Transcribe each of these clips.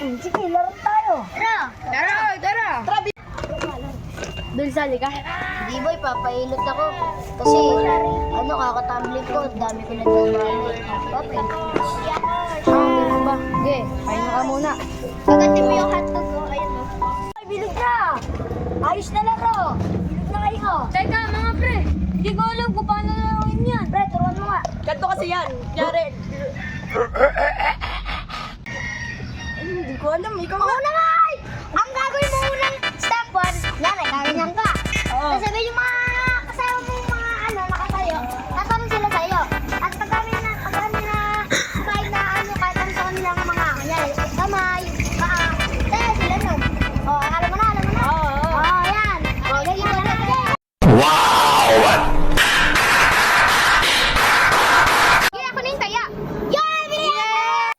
Sige, laro tayo. Tara! Doon sali ka? Hindi boy, papailot ako. Kasi, kakatumbling ko. Dami ko nagbabago. Papi. Ganun ba? Sige, kain na ka muna. Pagdating mo yung hotdog ko, ayun o. Ay, bilog na! Ayos na laro! Bilog na kayo! Teka mga pre, hindi ko alam kung paano laruin yan. Pre, turuan mo nga. Ganto kasi yan. Yari. Hindi ko alam. Ikaw nga. Una nga! Ang gagawin mo unang step 1, yan ay kaganyan ka. Oo. Sasabihin yung mga kasama mo mga nakatayo, tatanong sila sa'yo. At pag kami na kahit na kahit ano sa kanila ng mga kanyari, kamay, paa, kaya sila nun. O, alam mo na. Oo. Yan. O, ganyan na lang. Sige, ako na yung taya. Yan! Binigyan!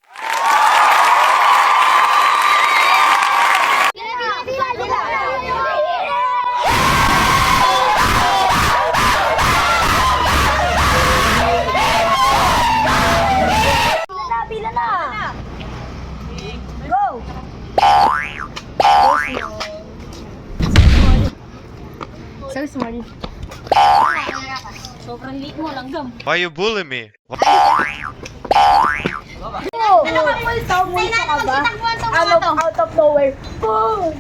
Pila na! Go! So small. Sobrang liit mo, langgam. Why you bully me? Go! Multo ka ba? Out of nowhere. Boom!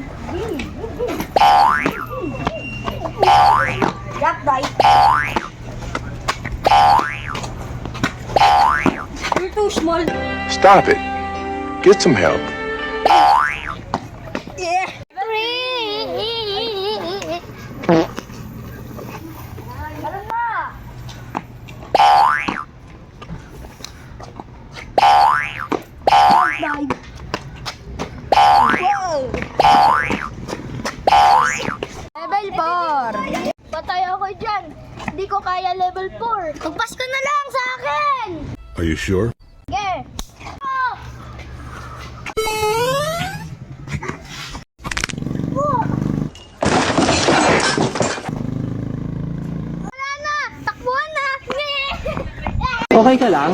Yak, bite. You're too small. Stop it. Get some help. Meron na! Bye. Level 4. Patay ako dyan. Hindi ko kaya level 4. Magpas ka na lang sa akin. Are you sure? Sige. Oh! Wala na. Takbuhan na. Okay ka lang?